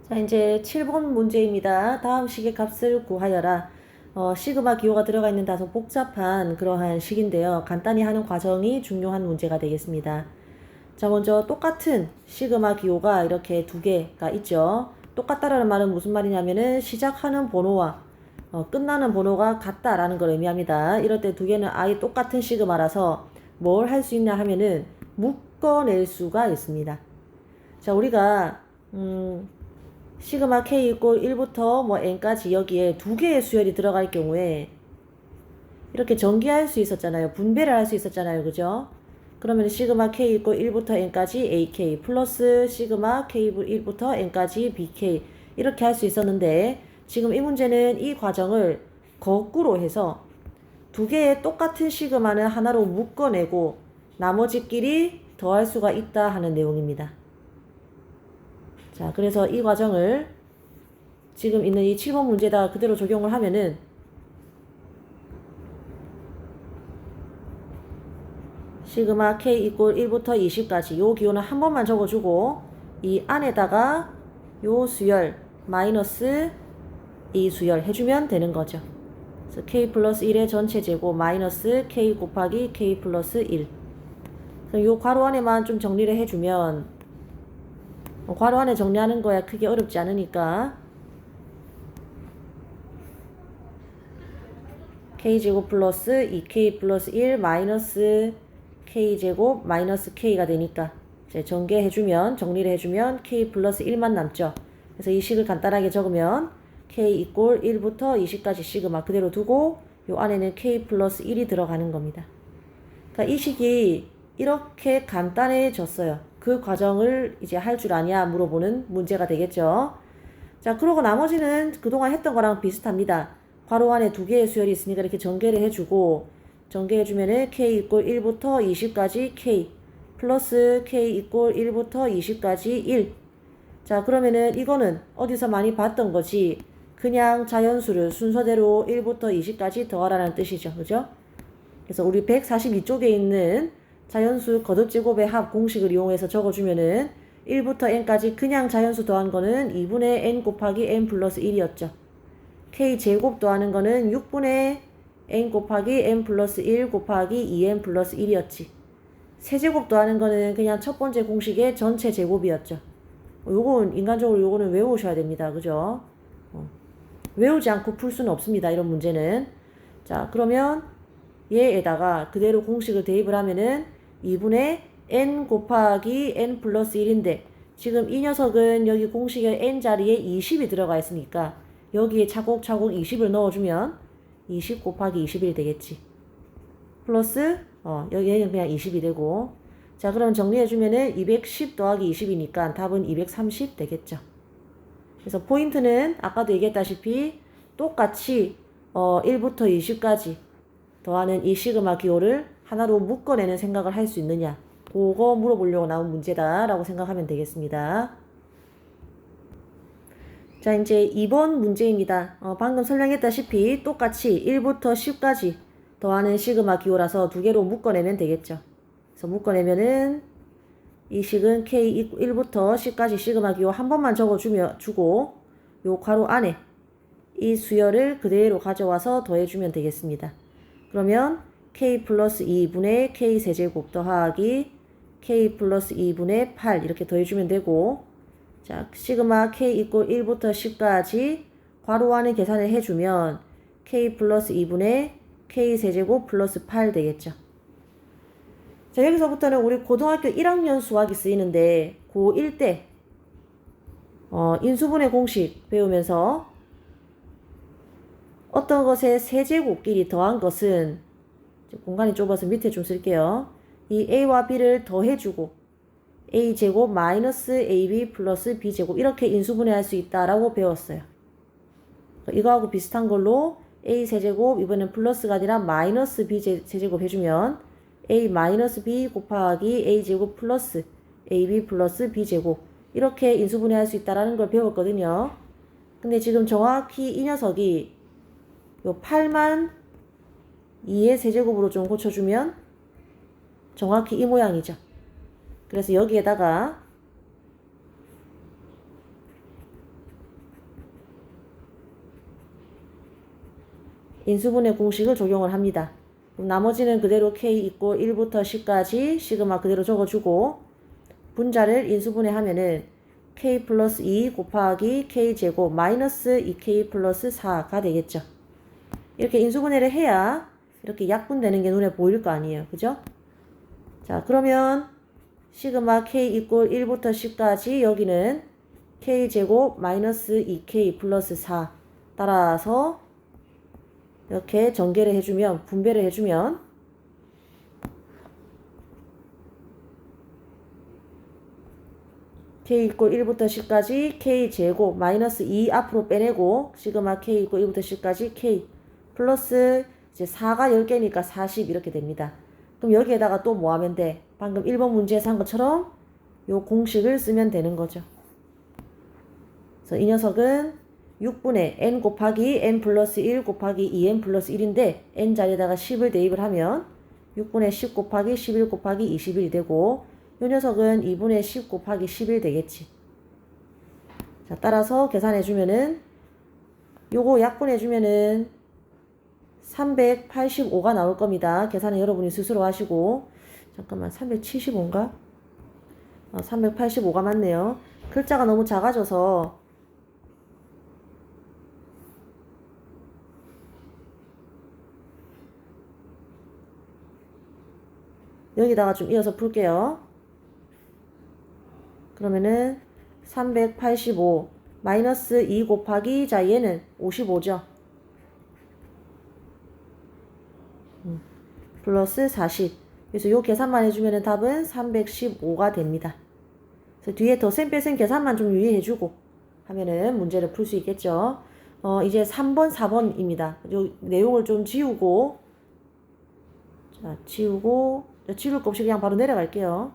자, 이제 7번 문제입니다. 다음 식의 값을 구하여라. 시그마 기호가 들어가 있는 다소 복잡한 그러한 식인데요. 간단히 하는 과정이 중요한 문제가 되겠습니다. 자, 먼저 똑같은 시그마 기호가 이렇게 두 개가 있죠. 똑같다라는 말은 무슨 말이냐면은 시작하는 번호와 끝나는 번호가 같다라는 걸 의미합니다. 이럴 때 두 개는 아예 똑같은 시그마라서 뭘 할 수 있냐 하면은 묶어낼 수가 있습니다. 자, 우리가 시그마 k 이꼴 1부터 뭐 n까지 여기에 두 개의 수열이 들어갈 경우에 이렇게 전개할 수 있었잖아요. 분배를 할 수 있었잖아요. 그죠? 그러면 시그마 k 이꼴 1부터 n까지 ak 플러스 시그마 k 1부터 n까지 bk 이렇게 할 수 있었는데 지금 이 문제는 이 과정을 거꾸로 해서 두 개의 똑같은 시그마는 하나로 묶어내고 나머지끼리 더할 수가 있다 하는 내용입니다. 자, 그래서 이 과정을 지금 있는 이 7번 문제에다 그대로 적용을 하면은 시그마 k 이꼴 1부터 20까지 요 기호는 한 번만 적어주고 이 안에다가 요 수열 마이너스 이 수열 해주면 되는 거죠. 그래서 k 플러스 1의 전체 제곱 마이너스 k 곱하기 k 플러스 1. 그래서 요 괄호 안에만 좀 정리를 해주면 괄호 안에 정리하는 거야 크게 어렵지 않으니까 k제곱 플러스 2k 플러스 1 마이너스 k제곱 마이너스 k가 되니까 이제 전개해주면 정리를 해주면 k 플러스 1만 남죠. 그래서 이 식을 간단하게 적으면 k 이꼴 1부터 20까지 시그마 그대로 두고 요 안에는 k 플러스 1이 들어가는 겁니다. 그러니까 이 식이 이렇게 간단해졌어요. 그 과정을 이제 할 줄 아냐 물어보는 문제가 되겠죠. 자, 그러고 나머지는 그동안 했던 거랑 비슷합니다. 괄호 안에 두 개의 수열이 있으니까 이렇게 전개를 해주고 전개해주면은 k 이꼴 1부터 20까지 k 플러스 k 이꼴 1부터 20까지 1. 자, 그러면은 이거는 어디서 많이 봤던 거지 그냥 자연수를 순서대로 1부터 20까지 더하라는 뜻이죠. 그죠? 그래서 우리 142쪽에 있는 자연수 거듭제곱의 합 공식을 이용해서 적어주면은 1부터 n까지 그냥 자연수 더한 거는 2분의 n 곱하기 n 플러스 1이었죠. k제곱 더하는 거는 6분의 n 곱하기 n 플러스 1 곱하기 2n 플러스 1이었지. 세제곱 더하는 거는 그냥 첫 번째 공식의 전체 제곱이었죠. 요건 인간적으로 요거는 외우셔야 됩니다. 그죠? 외우지 않고 풀 수는 없습니다. 이런 문제는. 자, 그러면 얘에다가 그대로 공식을 대입을 하면은 2분의 n 곱하기 n 플러스 1인데 지금 이 녀석은 여기 공식의 n 자리에 20이 들어가 있으니까 여기에 차곡차곡 20을 넣어주면 20 곱하기 21 되겠지. 플러스 여기는 그냥 20이 되고 자, 그럼 정리해주면은 210 더하기 20이니까 답은 230 되겠죠. 그래서 포인트는 아까도 얘기했다시피 똑같이 1부터 20까지 더하는 이 시그마 기호를 하나로 묶어내는 생각을 할 수 있느냐 그거 물어보려고 나온 문제다 라고 생각하면 되겠습니다. 자, 이제 2번 문제입니다. 방금 설명했다시피 똑같이 1부터 10까지 더하는 시그마 기호라서 두 개로 묶어내면 되겠죠. 그래서 묶어내면은 이 식은 k 1부터 10까지 시그마 기호 한 번만 적어주고 요 괄호 안에 이 수열을 그대로 가져와서 더해주면 되겠습니다. 그러면 k 플러스 2분의 k 세제곱 더하기 k 플러스 2분의 8 이렇게 더해주면 되고 자, 시그마 k 이꼴 1부터 10까지 괄호 안에 계산을 해주면 k 플러스 2분의 k 세제곱 플러스 8 되겠죠. 자, 여기서부터는 우리 고등학교 1학년 수학이 쓰이는데 고1 때 인수분해 공식 배우면서 어떤 것의 세제곱끼리 더한 것은 공간이 좁아서 밑에 좀 쓸게요. 이 a와 b를 더해주고 a제곱 마이너스 ab 플러스 b제곱 이렇게 인수분해할 수 있다라고 배웠어요. 이거하고 비슷한 걸로 a 세제곱 이번엔 플러스가 아니라 마이너스 b 세제곱 해주면 a 마이너스 b 곱하기 a제곱 플러스 ab 플러스 b제곱 이렇게 인수분해할 수 있다라는 걸 배웠거든요. 근데 지금 정확히 이 녀석이 요 8만 2의 세제곱으로 좀 고쳐주면 정확히 이 모양이죠. 그래서 여기에다가 인수분해 공식을 적용을 합니다. 그럼 나머지는 그대로 k 있고 1부터 10까지 시그마 그대로 적어주고 분자를 인수분해 하면은 k 플러스 2 곱하기 k 제곱 마이너스 2k 플러스 4가 되겠죠. 이렇게 인수분해를 해야 이렇게 약분되는 게 눈에 보일 거 아니에요. 그죠? 자, 그러면 시그마 k 이꼴 1부터 10까지 여기는 k 제곱 마이너스 2k 플러스 4 따라서 이렇게 전개를 해주면 분배를 해주면 k 이꼴 1부터 10까지 k 제곱 마이너스 2 앞으로 빼내고 시그마 k 이꼴 1부터 10까지 k 플러스 이제 4가 10개니까 40 이렇게 됩니다. 그럼 여기에다가 또 뭐 하면 돼? 방금 1번 문제에서 한 것처럼 요 공식을 쓰면 되는 거죠. 그래서 이 녀석은 6분의 n 곱하기 n 플러스 1 곱하기 2n 플러스 1인데 n 자리에다가 10을 대입을 하면 6분의 10 곱하기 11 곱하기 21이 되고 이 녀석은 2분의 10 곱하기 11 되겠지. 자, 따라서 계산해주면은 요거 약분해주면은 385가 나올 겁니다. 계산은 여러분이 스스로 하시고 잠깐만 375인가? 385가 맞네요. 글자가 너무 작아져서 여기다가 좀 이어서 풀게요. 그러면은 385 마이너스 2 곱하기 자 얘는 55죠. 플러스 40. 그래서 요 계산만 해주면 답은 315가 됩니다. 그래서 뒤에 덧셈 뺄셈 계산만 좀 유의해주고 하면은 문제를 풀 수 있겠죠. 이제 3번, 4번입니다. 요 내용을 좀 지우고 자, 지울 거 없이 그냥 바로 내려갈게요.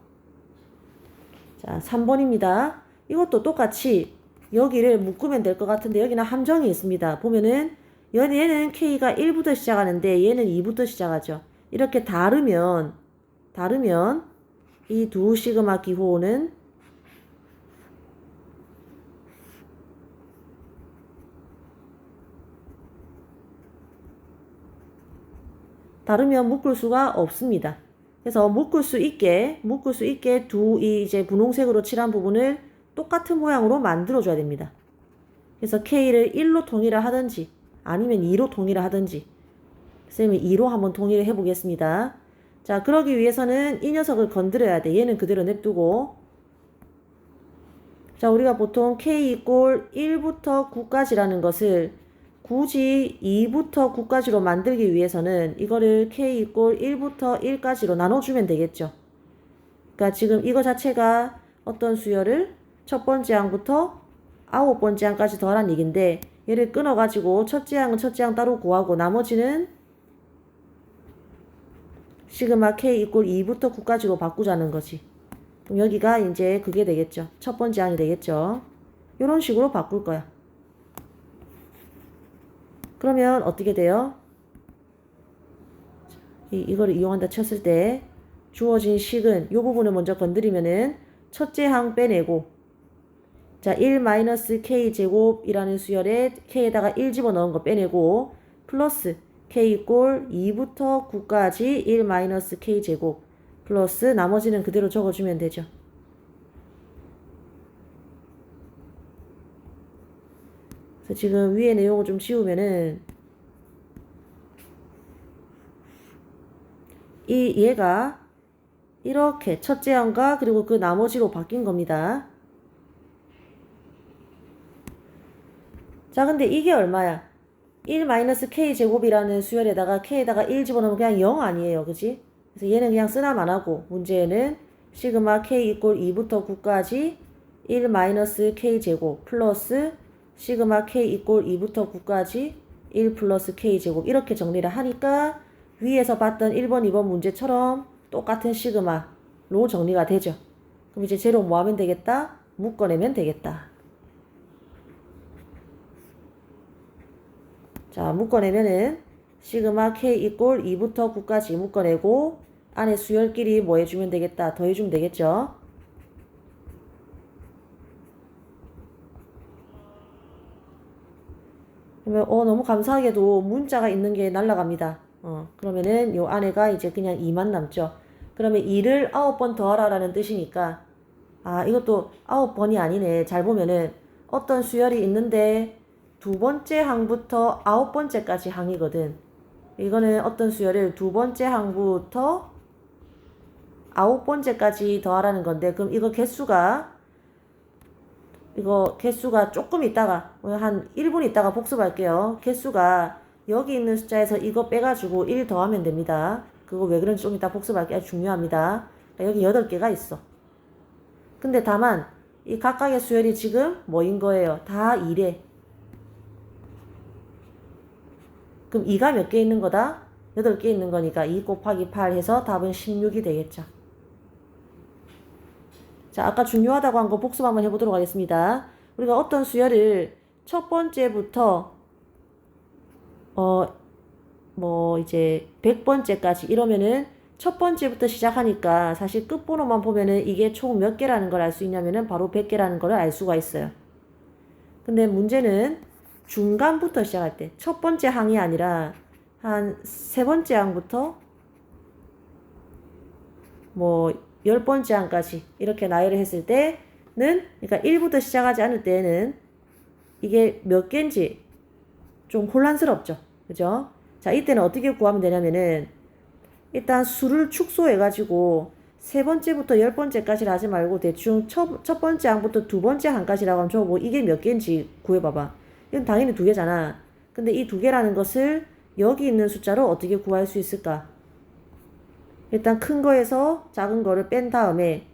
자, 3번입니다. 이것도 똑같이 여기를 묶으면 될 것 같은데 여기는 함정이 있습니다. 보면은 얘는 K가 1부터 시작하는데 얘는 2부터 시작하죠. 이렇게 다르면 이 두 시그마 기호는 다르면 묶을 수가 없습니다. 그래서 묶을 수 있게 이제 분홍색으로 칠한 부분을 똑같은 모양으로 만들어줘야 됩니다. 그래서 K를 1로 통일을 하든지 아니면 2로 통일을 하든지 쌤이 2로 한번 통일을 해보겠습니다. 자, 그러기 위해서는 이 녀석을 건드려야 돼. 얘는 그대로 냅두고 자, 우리가 보통 K 이꼴 1부터 9까지라는 것을 굳이 2부터 9까지로 만들기 위해서는 이거를 K 이꼴 1부터 1까지로 나눠주면 되겠죠. 그러니까 지금 이거 자체가 어떤 수열을 첫 번째 항부터 9번째 항까지 더하라는 얘기인데 얘를 끊어가지고 첫째 항은 첫째 항 따로 구하고 나머지는 시그마 K 이꼴 2부터 9까지로 바꾸자는 거지. 그럼 여기가 이제 그게 되겠죠. 첫 번째 항이 되겠죠. 이런 식으로 바꿀 거야. 그러면 어떻게 돼요? 이거를 이용한다 쳤을 때 주어진 식은 이 부분을 먼저 건드리면은 첫째 항 빼내고 자 1-k 제곱이라는 수열에 k에다가 1 집어넣은 거 빼내고 플러스 k 이꼴 2부터 9까지 1-k 제곱 플러스 나머지는 그대로 적어주면 되죠. 그래서 지금 위에 내용을 좀 지우면은 얘가 이렇게 첫째 항과 그리고 그 나머지로 바뀐 겁니다. 자, 근데 이게 얼마야? 1-k 제곱이라는 수열에다가 k에다가 1 집어넣으면 그냥 0 아니에요. 그지? 그래서 얘는 그냥 쓰나만 하고 문제에는 시그마 k 이꼴 2부터 9까지 1-k 제곱 플러스 시그마 k 이꼴 2부터 9까지 1 플러스 k 제곱 이렇게 정리를 하니까 위에서 봤던 1번, 2번 문제처럼 똑같은 시그마로 정리가 되죠. 그럼 이제 쟤로 뭐 하면 되겠다? 묶어내면 되겠다. 자, 묶어내면은 시그마 k 이꼴 2부터 9까지 묶어내고 안에 수열끼리 뭐 해주면 되겠다? 더해주면 되겠죠. 그러면 너무 감사하게도 문자가 있는 게 날라갑니다. 그러면은 요 안에가 이제 그냥 2만 남죠. 그러면 2를 9번 더하라라는 뜻이니까 이것도 9번이 아니네. 잘 보면은 어떤 수열이 있는데 두 번째 항부터 9번째까지 항이거든. 이거는 어떤 수열을 두 번째 항부터 9번째까지 더하라는 건데, 그럼 이거 개수가 조금 있다가 한 1분 있다가 복습할게요. 개수가 여기 있는 숫자에서 이거 빼가지고 1 더하면 됩니다. 그거 왜 그런지 좀 이따 복습할게. 아주 중요합니다. 여기 8개가 있어. 근데 다만 이 각각의 수열이 지금 뭐인 거예요? 다 2래. 그럼 2가 몇 개 있는 거다? 8개 있는 거니까 2 곱하기 8 해서 답은 16이 되겠죠. 자, 아까 중요하다고 한 거 복습 한번 해보도록 하겠습니다. 우리가 어떤 수열을 첫 번째부터 이제 100번째까지 이러면은 첫 번째부터 시작하니까 사실 끝번호만 보면은 이게 총 몇 개라는 걸 알 수 있냐면은 바로 100개라는 걸 알 수가 있어요. 근데 문제는 중간부터 시작할 때 첫 번째 항이 아니라 한 세 번째 항부터 10번째 항까지 이렇게 나열을 했을 때는, 그러니까 1부터 시작하지 않을 때는 이게 몇 개인지 좀 혼란스럽죠. 그죠? 자, 이때는 어떻게 구하면 되냐면은 일단 수를 축소해가지고 세 번째부터 10번째까지를 하지 말고 대충 첫 번째 항부터 두 번째 항까지라고 하면 뭐 이게 몇 개인지 구해봐봐. 이건 당연히 2개잖아. 근데 이 2개라는 것을 여기 있는 숫자로 어떻게 구할 수 있을까? 일단 큰 거에서 작은 거를 뺀 다음에,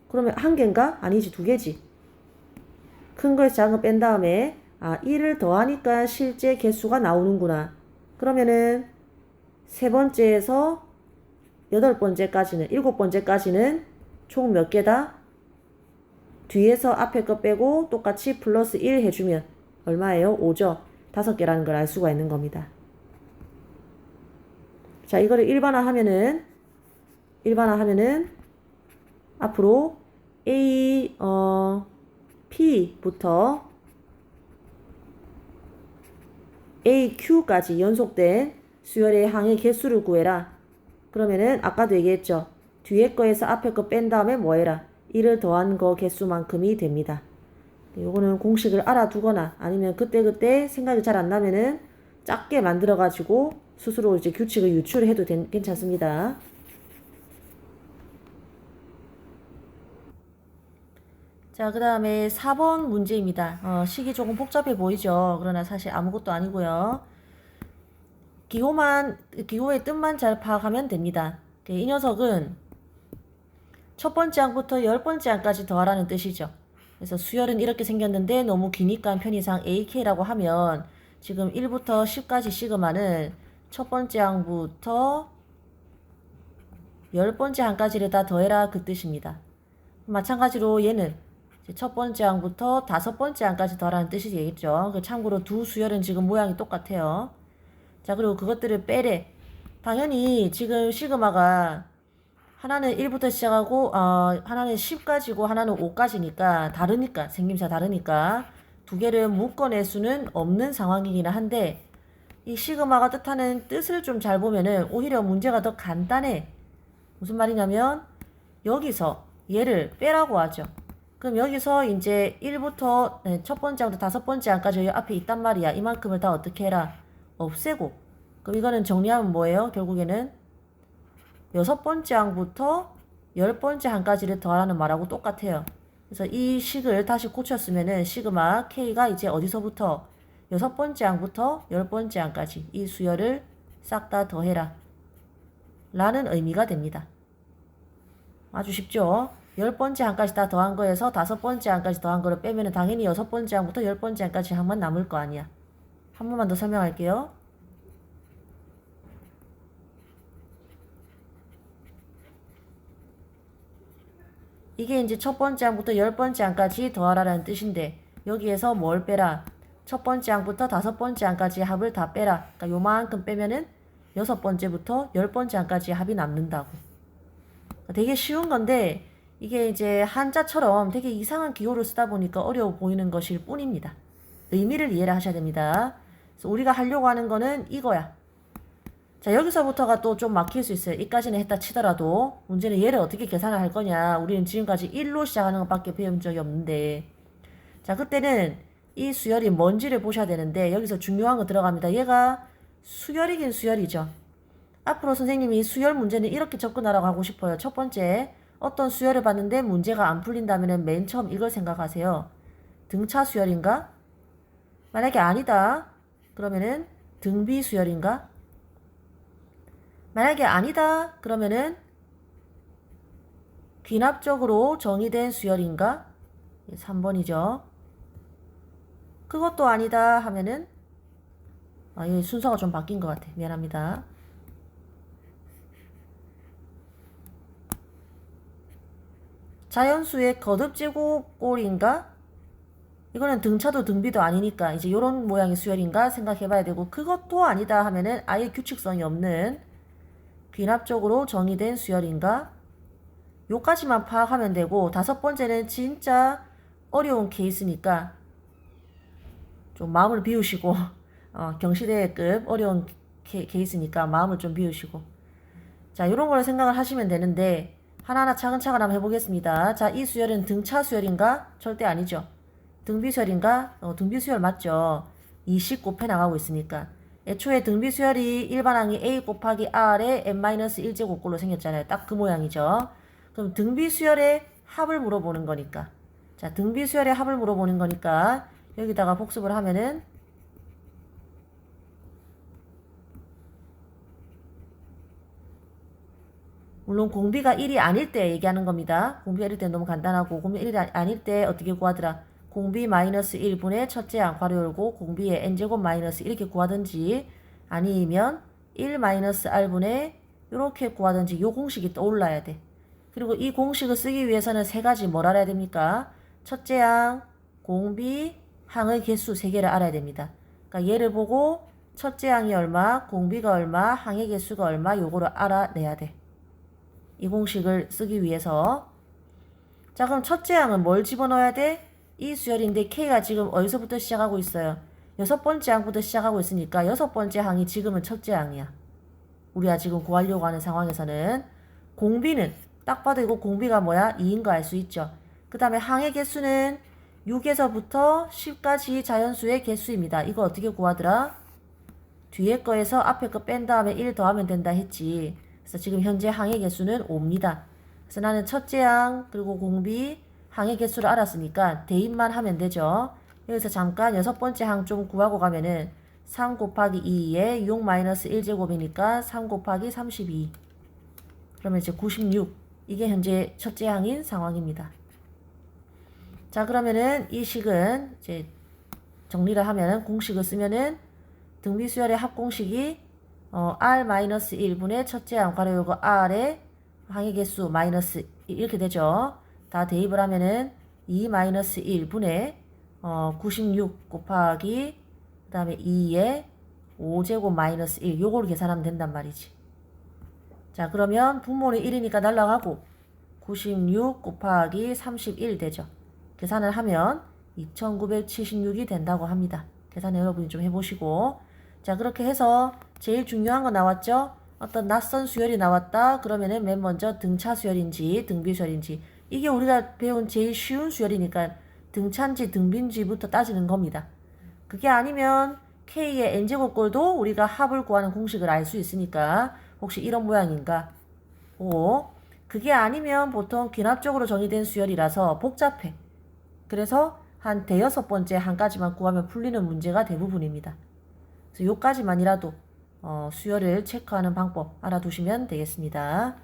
그러면 1개인가? 아니지, 2개지. 큰 거에서 작은 거 뺀 다음에 1을 더하니까 실제 개수가 나오는구나. 그러면은 세 번째에서 8번째까지는, 7번째까지는 총 몇 개다? 뒤에서 앞에 거 빼고 똑같이 플러스 1 해주면 얼마예요? 5죠. 5개라는 걸 알 수가 있는 겁니다. 자, 이거를 일반화하면은 앞으로 A, P부터 AQ까지 연속된 수열의 항의 개수를 구해라. 그러면은 아까도 얘기했죠. 뒤에 거에서 앞에 거 뺀 다음에 뭐 해라? 1을 더한 거 개수만큼이 됩니다. 요거는 공식을 알아두거나 아니면 그때그때 생각이 잘 안 나면은 작게 만들어가지고 스스로 이제 규칙을 유출해도 괜찮습니다. 자, 그 다음에 4번 문제입니다. 식이 조금 복잡해 보이죠? 그러나 사실 아무것도 아니고요. 기호의 뜻만 잘 파악하면 됩니다. 이 녀석은 첫 번째 항부터 10번째 항까지 더하라는 뜻이죠. 그래서 수열은 이렇게 생겼는데 너무 기니까 편의상 AK라고 하면 지금 1부터 10까지 시그마는 첫 번째 항부터 10번째 항까지를 다 더해라 그 뜻입니다. 마찬가지로 얘는 첫 번째 항부터 5번째 항까지 더하라는 뜻이 되겠죠. 참고로 두 수열은 지금 모양이 똑같아요. 자, 그리고 그것들을 빼래. 당연히 지금 시그마가 하나는 1부터 시작하고 하나는 10까지고 하나는 5까지니까 다르니까, 생김새 다르니까 두 개를 묶어낼 수는 없는 상황이긴 한데, 이 시그마가 뜻하는 뜻을 좀 잘 보면은 오히려 문제가 더 간단해. 무슨 말이냐면 여기서 얘를 빼라고 하죠. 그럼 여기서 이제 1부터 첫 번째 항부터 5번째 항까지 여기 앞에 있단 말이야. 이만큼을 다 어떻게 해라? 없애고. 그럼 이거는 정리하면 뭐예요? 결국에는 6번째 항부터 10번째 항까지를 더하라는 말하고 똑같아요. 그래서 이 식을 다시 고쳤으면은 시그마 K가 이제 어디서부터 6번째 항부터 10번째 항까지 이 수열을 싹 다 더해라 라는 의미가 됩니다. 아주 쉽죠? 10번째 항까지 다 더한 거에서 5번째 항까지 더한 거를 빼면 당연히 6번째 항부터 10번째 항까지 항만 남을 거 아니야. 한 번만 더 설명할게요. 이게 이제 첫 번째 항부터 10번째 항까지 더하라는 뜻인데, 여기에서 뭘 빼라? 첫 번째 항부터 5번째 항까지 합을 다 빼라. 그러니까 요만큼 빼면은 6번째부터 10번째 항까지 합이 남는다고. 그러니까 되게 쉬운 건데 이게 이제 한자처럼 되게 이상한 기호를 쓰다 보니까 어려워 보이는 것일 뿐입니다. 의미를 이해를 하셔야 됩니다. 그래서 우리가 하려고 하는 거는 이거야. 자, 여기서부터가 또 좀 막힐 수 있어요. 이까지는 했다 치더라도 문제는 얘를 어떻게 계산을 할 거냐. 우리는 지금까지 1로 시작하는 것밖에 배운 적이 없는데, 자, 그때는 이 수열이 뭔지를 보셔야 되는데 여기서 중요한 거 들어갑니다. 얘가 수열이긴 수열이죠. 앞으로 선생님이 수열 문제는 이렇게 접근하라고 하고 싶어요. 첫 번째, 어떤 수열을 봤는데 문제가 안 풀린다면 맨 처음 이걸 생각하세요. 등차 수열인가? 만약에 아니다, 그러면은 등비 수열인가? 만약에 아니다, 그러면은 귀납적으로 정의된 수열인가? 3번이죠. 그것도 아니다 하면은, 이 순서가 좀 바뀐 것 같아. 미안합니다. 자연수의 거듭제곱꼴인가? 이거는 등차도 등비도 아니니까 이제 요런 모양의 수열인가 생각해봐야 되고, 그것도 아니다 하면은 아예 규칙성이 없는 귀납적으로 정의된 수열인가? 요까지만 파악하면 되고, 다섯 번째는 진짜 어려운 케이스니까 좀 마음을 비우시고 경시대급 어려운 케이스니까 마음을 좀 비우시고, 자, 요런 걸 생각을 하시면 되는데 하나하나 차근차근 한번 해보겠습니다. 자, 이 수열은 등차 수열인가? 절대 아니죠. 등비수열인가? 등비수열 맞죠. 20 곱해 나가고 있으니까. 애초에 등비수열이 일반항이 a 곱하기 r의 n-1제곱꼴로 생겼잖아요. 딱 그 모양이죠. 그럼 등비수열의 합을 물어보는 거니까, 자, 등비수열의 합을 물어보는 거니까 여기다가 복습을 하면은 물론 공비가 1이 아닐 때 얘기하는 겁니다. 공비가 1일 때 너무 간단하고, 공비 1이 아닐 때 어떻게 구하더라? 공비 마이너스 1분의 첫째 항 괄호 열고 공비의 n제곱 마이너스 이렇게 구하든지, 아니면 1 마이너스 r분의 이렇게 구하든지 요 공식이 떠올라야 돼. 그리고 이 공식을 쓰기 위해서는 세 가지 뭘 알아야 됩니까? 첫째 항, 공비, 항의 개수 세 개를 알아야 됩니다. 그러니까 얘를 보고 첫째 항이 얼마, 공비가 얼마, 항의 개수가 얼마, 요거를 알아내야 돼. 이 공식을 쓰기 위해서. 자, 그럼 첫째 항은 뭘 집어넣어야 돼? 이 수열인데 K가 지금 어디서부터 시작하고 있어요? 여섯 번째 항부터 시작하고 있으니까 여섯 번째 항이 지금은 첫째 항이야. 우리가 지금 구하려고 하는 상황에서는. 공비는 딱 봐도 이거 공비가 뭐야? 2인 거 알 수 있죠. 그 다음에 항의 개수는 6에서부터 10까지 자연수의 개수입니다. 이거 어떻게 구하더라? 뒤에 거에서 앞에 거 뺀 다음에 1 더하면 된다 했지. 그래서 지금 현재 항의 개수는 5입니다. 그래서 나는 첫째 항 그리고 공비 항의 개수를 알았으니까 대입만 하면 되죠. 여기서 잠깐 여섯 번째 항 좀 구하고 가면은 3 곱하기 2에 6 마이너스 1제곱이니까 3 곱하기 32. 그러면 이제 96. 이게 현재 첫째 항인 상황입니다. 자, 그러면은 이 식은 이제 정리를 하면은 공식을 쓰면은 등비수열의 합공식이 r-1분의 첫째 항 괄호 열고 r의 항의 개수 마이너스 이렇게 되죠. 다 대입을 하면은 2-1분의 96 곱하기 그 다음에 2의 5제곱 마이너스 1 요거를 계산하면 된단 말이지. 자, 그러면 분모는 1이니까 날라가고 96 곱하기 31 되죠. 계산을 하면 2976이 된다고 합니다. 계산 여러분이 좀 해보시고. 자, 그렇게 해서 제일 중요한 거 나왔죠? 어떤 낯선 수열이 나왔다. 그러면은 맨 먼저 등차 수열인지 등비 수열인지, 이게 우리가 배운 제일 쉬운 수열이니까 등차인지 등비인지부터 따지는 겁니다. 그게 아니면 K의 n제곱꼴도 우리가 합을 구하는 공식을 알 수 있으니까 혹시 이런 모양인가? 그게 아니면 보통 귀납적으로 정의된 수열이라서 복잡해. 그래서 한 대여섯 번째 한까지만 구하면 풀리는 문제가 대부분입니다. 그래서 요까지만이라도 수열을 체크하는 방법 알아두시면 되겠습니다.